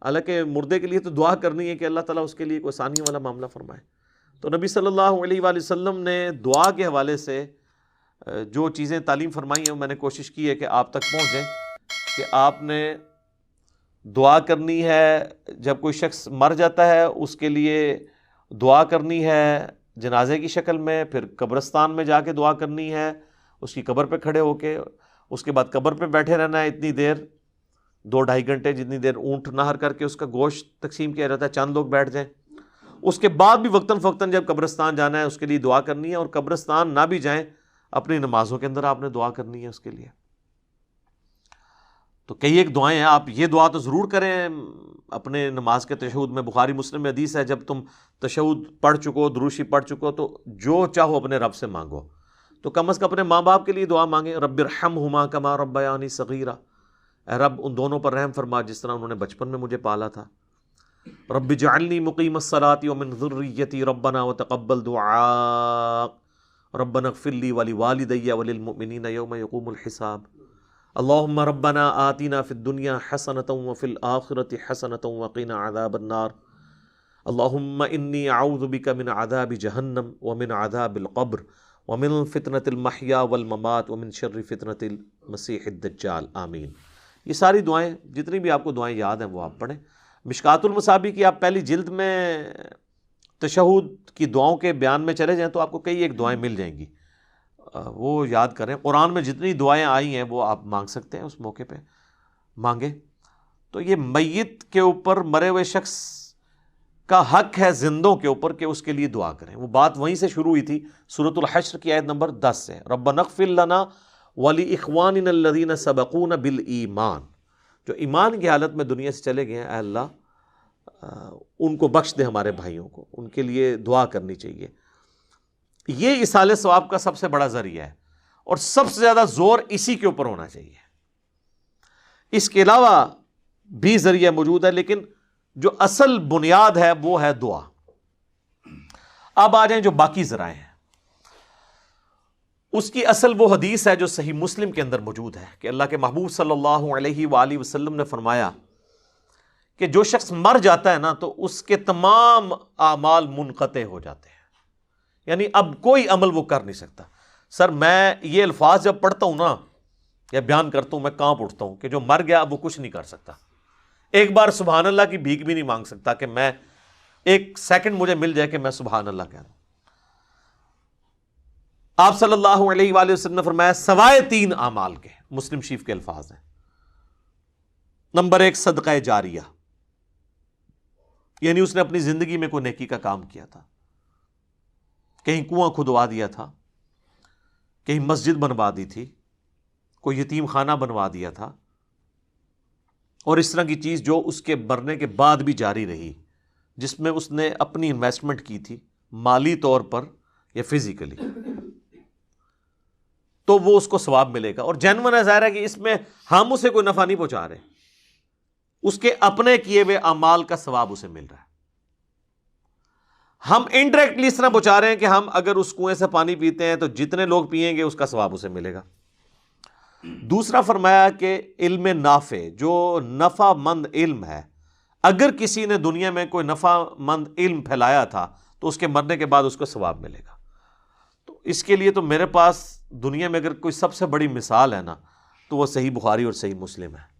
حالانکہ مردے کے لیے تو دعا کرنی ہے کہ اللہ تعالیٰ اس کے لیے کوئی آسانی والا معاملہ فرمائے۔ تو نبی صلی اللہ علیہ وآلہ وسلم نے دعا کے حوالے سے جو چیزیں تعلیم فرمائی ہیں میں نے کوشش کی ہے کہ آپ تک پہنچیں، کہ آپ نے دعا کرنی ہے جب کوئی شخص مر جاتا ہے، اس کے لیے دعا کرنی ہے جنازے کی شکل میں، پھر قبرستان میں جا کے دعا کرنی ہے اس کی قبر پہ کھڑے ہو کے، اس کے بعد قبر پہ بیٹھے رہنا ہے اتنی دیر، 2-2.5 گھنٹے، جتنی دیر اونٹ نہر کر کے اس کا گوشت تقسیم کیا جاتا ہے، چند لوگ بیٹھ جائیں۔ اس کے بعد بھی وقتاً فوقتاً جب قبرستان جانا ہے اس کے لیے دعا کرنی ہے، اور قبرستان نہ بھی جائیں اپنی نمازوں کے اندر آپ نے دعا کرنی ہے اس کے لیے۔ تو کئی ایک دعائیں ہیں، آپ یہ دعا تو ضرور کریں اپنے نماز کے تشہد میں۔ بخاری مسلم میں حدیث ہے، جب تم تشہد پڑھ چکو، دروشی پڑھ چکو، تو جو چاہو اپنے رب سے مانگو۔ تو کم از کم اپنے ماں باپ کے لیے دعا مانگیں، رب ارحمہما کما ربیانی صغیرا، اے رب ان دونوں پر رحم فرما جس طرح انہوں نے بچپن میں مجھے پالا تھا۔ رب اجعلنی مقیم الصلاۃ ومن ذریتی ربنا وتقبل دعاء ربنا اغفر لی ولوالدی وللمؤمنین یوم یقوم الحساب۔ اللہم ربنا آتنا فی الدنیا حسنۃ وفی الآخرۃ حسنۃ وقنا عذاب النار۔ اللہم انی اعوذ بک من عذاب جہنم ومن عذاب القبر ومن فتنۃ المحیا والممات ومن شر فتنۃ المسیح الدجال، آمین۔ یہ ساری دعائیں جتنی بھی آپ کو دعائیں یاد ہیں وہ آپ پڑھیں۔ مشکات المصابیح کی آپ پہلی جلد میں تشہد کی دعاؤں کے بیان میں چلے جائیں تو آپ کو کئی ایک دعائیں مل جائیں گی، وہ یاد کریں۔ قرآن میں جتنی دعائیں آئی ہیں وہ آپ مانگ سکتے ہیں، اس موقع پہ مانگیں۔ تو یہ میت کے اوپر، مرے ہوئے شخص کا حق ہے زندوں کے اوپر کہ اس کے لیے دعا کریں۔ وہ بات وہیں سے شروع ہوئی تھی، سورۃ الحشر کی آیت نمبر 10 سے، ربنا اغفر لنا ولاخواننا الذین سبقونا بالایمان۔ جو ایمان کی حالت میں دنیا سے چلے گئے ہیں، اے اللہ ان کو بخش دے، ہمارے بھائیوں کو، ان کے لیے دعا کرنی چاہیے۔ یہ ایصال ثواب کا سب سے بڑا ذریعہ ہے، اور سب سے زیادہ زور اسی کے اوپر ہونا چاہیے۔ اس کے علاوہ بھی ذریعہ موجود ہے، لیکن جو اصل بنیاد ہے وہ ہے دعا۔ اب آ جائیں جو باقی ذرائع ہیں، اس کی اصل وہ حدیث ہے جو صحیح مسلم کے اندر موجود ہے کہ اللہ کے محبوب صلی اللہ علیہ وآلہ وسلم نے فرمایا کہ جو شخص مر جاتا ہے نا تو اس کے تمام اعمال منقطع ہو جاتے ہیں، یعنی اب کوئی عمل وہ کر نہیں سکتا۔ سر میں یہ الفاظ جب پڑھتا ہوں نا یا بیان کرتا ہوں، میں کانپ اٹھتا ہوں کہ جو مر گیا اب وہ کچھ نہیں کر سکتا۔ ایک بار سبحان اللہ کی بھیک بھی نہیں مانگ سکتا کہ میں ایک سیکنڈ مجھے مل جائے کہ میں سبحان اللہ کہہ دوں۔ آپ صلی اللہ علیہ وآلہ وسلم نے فرمایا سوائے 3 اعمال کے، مسلم شریف کے الفاظ ہیں۔ نمبر 1 صدقہ جاریہ، یعنی اس نے اپنی زندگی میں کوئی نیکی کا کام کیا تھا، کہیں کنواں کھدوا دیا تھا، کہیں مسجد بنوا دی تھی، کوئی یتیم خانہ بنوا دیا تھا، اور اس طرح کی چیز جو اس کے مرنے کے بعد بھی جاری رہی، جس میں اس نے اپنی انویسٹمنٹ کی تھی مالی طور پر یا فزیکلی، تو وہ اس کو ثواب ملے گا۔ اور جینون ہے، ظاہر ہے کہ اس میں ہم اسے کوئی نفع نہیں پہنچا رہے، اس کے اپنے کیے ہوئے اعمال کا ثواب اسے مل رہا ہے۔ ہم انڈائریکٹلی اس طرح پہنچا رہے ہیں کہ ہم اگر اس کنویں سے پانی پیتے ہیں تو جتنے لوگ پیئیں گے اس کا ثواب اسے ملے گا۔ دوسرا فرمایا کہ علم نافع، جو نفع مند علم ہے، اگر کسی نے دنیا میں کوئی نفع مند علم پھیلایا تھا تو اس کے مرنے کے بعد اس کو ثواب ملے گا۔ تو اس کے لیے تو میرے پاس دنیا میں اگر کوئی سب سے بڑی مثال ہے نا تو وہ صحیح بخاری اور صحیح مسلم ہے۔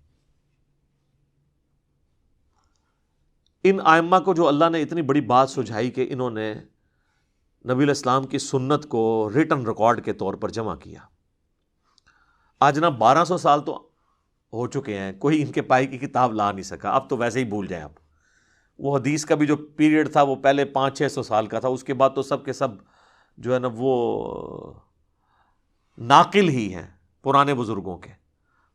ان ائمہ کو جو اللہ نے اتنی بڑی بات سجھائی کہ انہوں نے نبی علیہ السلام کی سنت کو ریٹن ریکارڈ کے طور پر جمع کیا۔ آج نا 1200 سال تو ہو چکے ہیں، کوئی ان کے پائے کی کتاب لا نہیں سکا، اب تو ویسے ہی بھول جائیں۔ اب وہ حدیث کا بھی جو پیریڈ تھا وہ پہلے 500-600 سال کا تھا، اس کے بعد تو سب کے سب جو ہے نا وہ ناقل ہی ہیں پرانے بزرگوں کے۔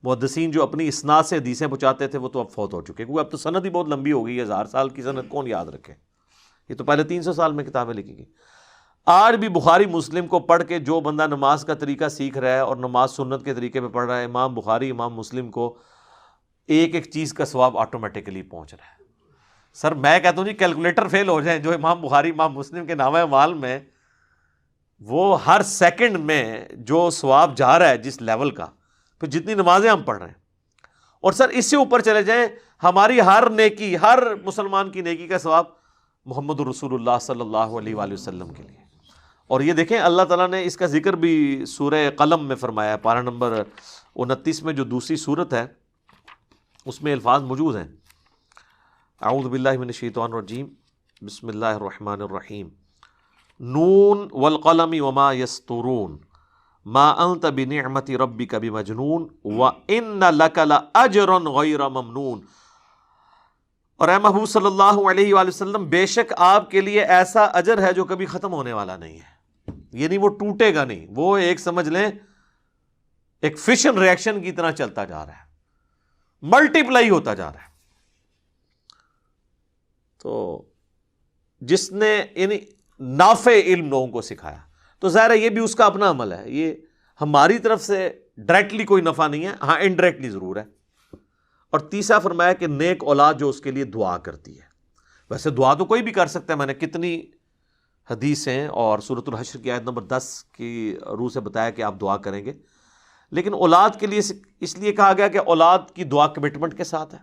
محدثین جو اپنی اسناد سے حدیثیں پہنچاتے تھے وہ تو اب فوت ہو چکے، کیونکہ اب تو سند ہی بہت لمبی ہو گئی ہے، 1000 سال کی سند کون یاد رکھے، یہ تو پہلے 300 سال میں کتابیں لکھی گئی۔ آج بھی بخاری مسلم کو پڑھ کے جو بندہ نماز کا طریقہ سیکھ رہا ہے اور نماز سنت کے طریقے پہ پڑھ رہا ہے، امام بخاری امام مسلم کو ایک ایک چیز کا ثواب آٹومیٹکلی پہنچ رہا ہے۔ سر میں کہتا ہوں جی کیلکولیٹر فیل ہو جائیں، جو امام بخاری امام مسلم کے نامہ اعمال میں وہ ہر سیکنڈ میں جو ثواب جا رہا ہے جس لیول کا، پھر جتنی نمازیں ہم پڑھ رہے ہیں، اور سر اس سے اوپر چلے جائیں ہماری ہر نیکی، ہر مسلمان کی نیکی کا ثواب محمد رسول اللہ صلی اللہ علیہ وآلہ وسلم کے لیے. اور یہ دیکھیں اللہ تعالیٰ نے اس کا ذکر بھی سورہ قلم میں فرمایا ہے، پارہ نمبر 29 میں جو دوسری صورت ہے اس میں الفاظ موجود ہیں. اعوذ باللہ من الشیطان الرجیم، بسم اللہ الرحمن الرحیم. نون والقلم وما یسطرون ما انت بنعمت ربک بمجنون وان لک لاجرا غیر ممنون. اور اے محبوب صلی اللہ علیہ وآلہ وسلم، بے شک آپ کے لیے ایسا اجر ہے جو کبھی ختم ہونے والا نہیں ہے، یعنی وہ ٹوٹے گا نہیں، وہ ایک سمجھ لیں ایک فشن ریئیکشن کی طرح چلتا جا رہا ہے، ملٹیپلائی ہوتا جا رہا ہے. تو جس نے یعنی نافع علم لوگوں کو سکھایا، تو ظاہر ہے یہ بھی اس کا اپنا عمل ہے، یہ ہماری طرف سے ڈائریکٹلی کوئی نفع نہیں ہے، ہاں انڈائریکٹلی ضرور ہے. اور تیسرا فرمایا کہ نیک اولاد جو اس کے لیے دعا کرتی ہے. ویسے دعا تو کوئی بھی کر سکتا ہے، میں نے کتنی حدیثیں اور سورۃ الحشر کی آیت نمبر 10 کی روح سے بتایا کہ آپ دعا کریں گے، لیکن اولاد کے لیے اس لیے کہا گیا کہ اولاد کی دعا کمٹمنٹ کے ساتھ ہے.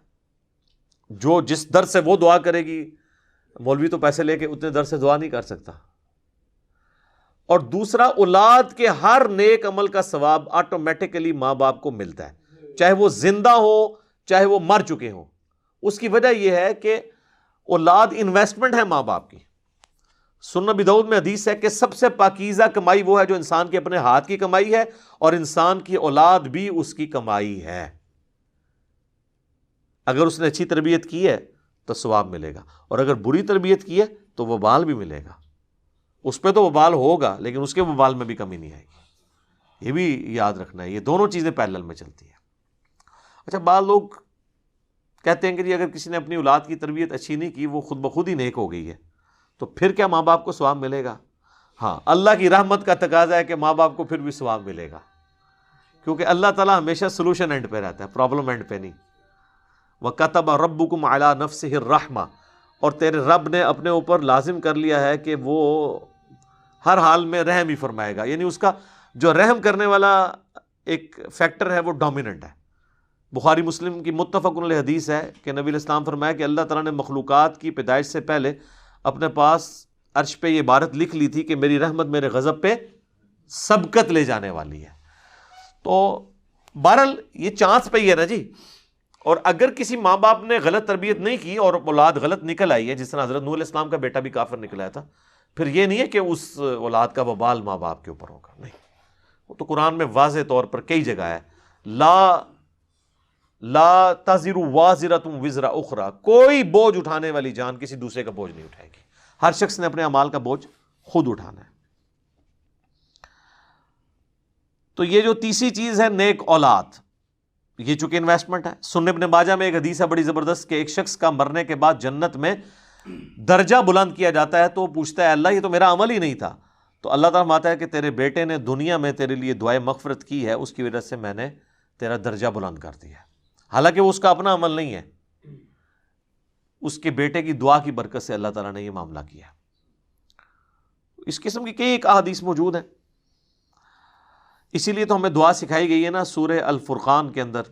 جو جس در سے وہ دعا کرے گی، مولوی تو پیسے لے کے اتنے در سے دعا نہیں کر سکتا. اور دوسرا، اولاد کے ہر نیک عمل کا ثواب آٹومیٹکلی ماں باپ کو ملتا ہے، چاہے وہ زندہ ہو چاہے وہ مر چکے ہوں. اس کی وجہ یہ ہے کہ اولاد انویسٹمنٹ ہے ماں باپ کی. سنن ابی داؤد میں حدیث ہے کہ سب سے پاکیزہ کمائی وہ ہے جو انسان کے اپنے ہاتھ کی کمائی ہے، اور انسان کی اولاد بھی اس کی کمائی ہے. اگر اس نے اچھی تربیت کی ہے تو ثواب ملے گا، اور اگر بری تربیت کی ہے تو وبال بھی ملے گا. اس پہ تو وبال ہوگا لیکن اس کے وبال میں بھی کمی نہیں آئے گی. یہ بھی یاد رکھنا ہے، یہ دونوں چیزیں پیرلل میں چلتی ہیں. اچھا، بعض لوگ کہتے ہیں کہ جی اگر کسی نے اپنی اولاد کی تربیت اچھی نہیں کی، وہ خود بخود ہی نیک ہو گئی ہے، تو پھر کیا ماں باپ کو ثواب ملے گا؟ ہاں، اللہ کی رحمت کا تقاضا ہے کہ ماں باپ کو پھر بھی ثواب ملے گا، کیونکہ اللہ تعالیٰ ہمیشہ سلوشن اینڈ پہ رہتا ہے، پرابلم اینڈ پہ نہیں. وَكَتَبَ رَبُّكُمْ عَلَىٰ نَفْسِهِ الرَّحْمَةَ، اور تیرے رب نے اپنے اوپر لازم کر لیا ہے کہ وہ ہر حال میں رحم ہی فرمائے گا. یعنی اس کا جو رحم کرنے والا ایک فیکٹر ہے وہ ڈومیننٹ ہے. بخاری مسلم کی متفق علیہ حدیث ہے کہ نبی علیہ السلام فرمایا کہ اللہ تعالیٰ نے مخلوقات کی پیدائش سے پہلے اپنے پاس عرش پہ یہ عبارت لکھ لی تھی کہ میری رحمت میرے غضب پہ سبقت لے جانے والی ہے. تو بہرحال یہ چانس پہ ہی ہے نا جی. اور اگر کسی ماں باپ نے غلط تربیت نہیں کی اور اولاد غلط نکل آئی ہے، جس طرح حضرت نوح علیہ السلام کا بیٹا بھی کافر نکل آیا تھا، پھر یہ نہیں ہے کہ اس اولاد کا وبال ماں باپ کے اوپر ہوگا، نہیں. وہ تو قرآن میں واضح طور پر کئی جگہ ہے، لا تزر وازرۃ وزر اخرى، کوئی بوجھ اٹھانے والی جان کسی دوسرے کا بوجھ نہیں اٹھائے گی. ہر شخص نے اپنے اعمال کا بوجھ خود اٹھانا ہے. تو یہ جو تیسری چیز ہے نیک اولاد، یہ چونکہ انویسٹمنٹ ہے. سنن ابن ماجہ میں ایک حدیث ہے بڑی زبردست کہ ایک شخص کا مرنے کے بعد جنت میں درجہ بلند کیا جاتا ہے، تو وہ پوچھتا ہے اللہ یہ تو میرا عمل ہی نہیں تھا. تو اللہ تعالیٰ فرماتا ہے کہ تیرے بیٹے نے دنیا میں تیرے لیے دعائے مغفرت کی ہے، اس کی وجہ سے میں نے تیرا درجہ بلند کر دیا. حالانکہ وہ اس کا اپنا عمل نہیں ہے، اس کے بیٹے کی دعا کی برکت سے اللہ تعالیٰ نے یہ معاملہ کیا. اس قسم کی کئی ایک احادیث موجود ہیں. اسی لیے تو ہمیں دعا سکھائی گئی ہے نا سورہ الفرقان کے اندر،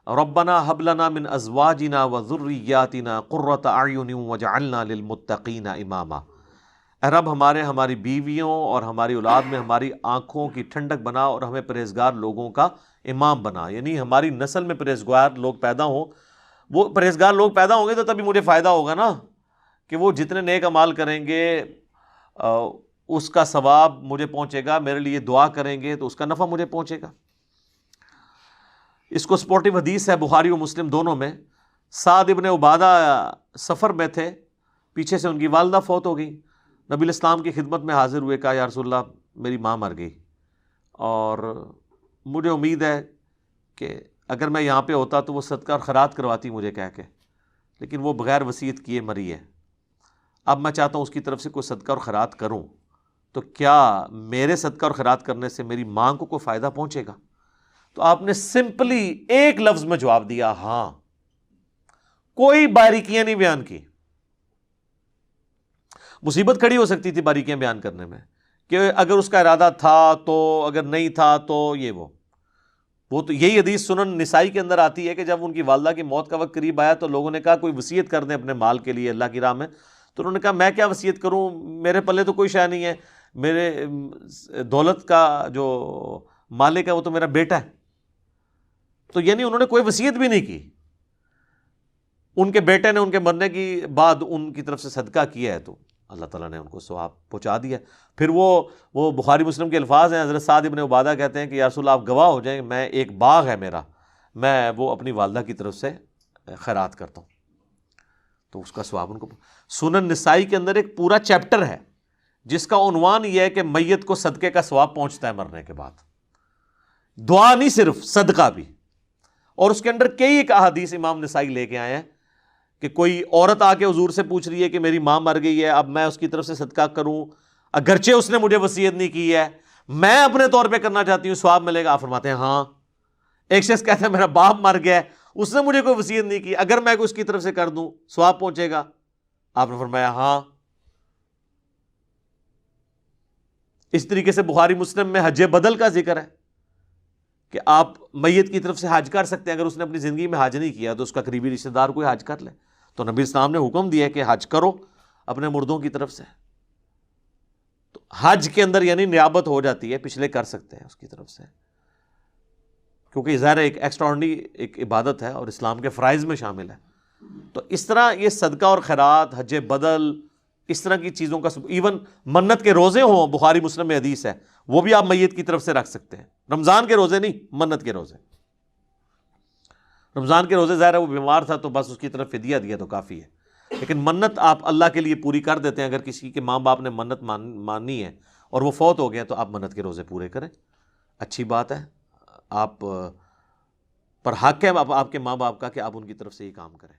ربنا هب لنا من ازواجنا وذریاتنا قرۃ اعین واجعلنا للمتقین اماما. اے رب ہماری بیویوں اور ہماری اولاد میں ہماری آنکھوں کی ٹھنڈک بنا اور ہمیں پرہیزگار لوگوں کا امام بنا. یعنی ہماری نسل میں پرہیزگار لوگ پیدا ہوں. وہ پرہیزگار لوگ پیدا ہوں گے تو تبھی مجھے فائدہ ہوگا نا، کہ وہ جتنے نیک اعمال کریں گے اس کا ثواب مجھے پہنچے گا، میرے لیے دعا کریں گے تو اس کا نفع مجھے پہنچے گا. اس کو سپورٹیو حدیث ہے بخاری و مسلم دونوں میں. سعد ابن عبادہ سفر میں تھے، پیچھے سے ان کی والدہ فوت ہو گئی. نبی علیہ السلام کی خدمت میں حاضر ہوئے، کہا یا رسول اللہ میری ماں مر گئی اور مجھے امید ہے کہ اگر میں یہاں پہ ہوتا تو وہ صدقہ اور خیرات کرواتی مجھے کہہ کے، لیکن وہ بغیر وصیت کیے مری ہے. اب میں چاہتا ہوں اس کی طرف سے کوئی صدقہ اور خیرات کروں، تو کیا میرے صدقہ اور خیرات کرنے سے میری ماں کو کوئی فائدہ پہنچے گا؟ تو آپ نے سمپلی ایک لفظ میں جواب دیا، ہاں. کوئی باریکیاں نہیں بیان کی. مصیبت کھڑی ہو سکتی تھی باریکیاں بیان کرنے میں، کہ اگر اس کا ارادہ تھا تو، اگر نہیں تھا تو، یہ وہ. وہ تو یہی حدیث سنن نسائی کے اندر آتی ہے کہ جب ان کی والدہ کی موت کا وقت قریب آیا تو لوگوں نے کہا کوئی وصیت کر دیں اپنے مال کے لیے اللہ کی راہ میں. تو انہوں نے کہا میں کیا وصیت کروں, میرے پلے تو کوئی شے نہیں ہے, میرے دولت کا جو مالک ہے وہ تو میرا بیٹا ہے. تو یعنی انہوں نے کوئی وصیت بھی نہیں کی. ان کے بیٹے نے ان کے مرنے کی بعد ان کی طرف سے صدقہ کیا ہے تو اللہ تعالیٰ نے ان کو ثواب پہنچا دیا. پھر وہ بخاری مسلم کے الفاظ ہیں, حضرت سعد ابن عبادہ کہتے ہیں کہ یا رسول اللہ آپ گواہ ہو جائیں, میں ایک باغ ہے میرا, میں وہ اپنی والدہ کی طرف سے خیرات کرتا ہوں, تو اس کا ثواب ان کو. سنن نسائی کے اندر ایک پورا چیپٹر ہے جس کا عنوان یہ ہے کہ میت کو صدقے کا ثواب پہنچتا ہے مرنے کے بعد, دعا نہیں صرف صدقہ بھی. اور اس کے اندر کئی ایک احادیث امام نسائی لے کے آئے ہیں کہ کوئی عورت آ کے حضور سے پوچھ رہی ہے کہ میری ماں مر گئی ہے, اب میں اس کی طرف سے صدقہ کروں اگرچہ اس نے مجھے وصیت نہیں کی ہے, میں اپنے طور پہ کرنا چاہتی ہوں, ثواب ملے گا؟ آپ فرماتے ہیں ہاں. ایک شخص کہتا ہے میرا باپ مر گیا ہے, اس نے مجھے کوئی وصیت نہیں کی, اگر میں اس کی طرف سے کر دوں ثواب پہنچے گا؟ آپ نے فرمایا ہاں. اس طریقے سے بخاری مسلم میں حج بدل کا ذکر ہے کہ آپ میت کی طرف سے حج کر سکتے ہیں, اگر اس نے اپنی زندگی میں حج نہیں کیا تو اس کا قریبی رشتہ دار کوئی حج کر لے. تو نبی اسلام نے حکم دیا کہ حج کرو اپنے مردوں کی طرف سے. تو حج کے اندر یعنی نیابت ہو جاتی ہے, پچھلے کر سکتے ہیں اس کی طرف سے, کیونکہ ظاہر ایک ایکسٹراڈنری ایک عبادت ہے اور اسلام کے فرائض میں شامل ہے. تو اس طرح یہ صدقہ اور خیرات, حج بدل, اس طرح کی چیزوں کا, ایون منت کے روزے ہوں, بخاری مسلم میں حدیث ہے, وہ بھی آپ میت کی طرف سے رکھ سکتے ہیں. رمضان کے روزے نہیں, منت کے روزے. رمضان کے روزے ظاہر ہے وہ بیمار تھا تو بس اس کی طرف فدیہ دیا تو کافی ہے, لیکن منت آپ اللہ کے لیے پوری کر دیتے ہیں. اگر کسی کے ماں باپ نے منت مانی ہے اور وہ فوت ہو گئے تو آپ منت کے روزے پورے کریں, اچھی بات ہے. آپ پر حق ہے آپ کے ماں باپ کا کہ آپ ان کی طرف سے یہ کام کریں.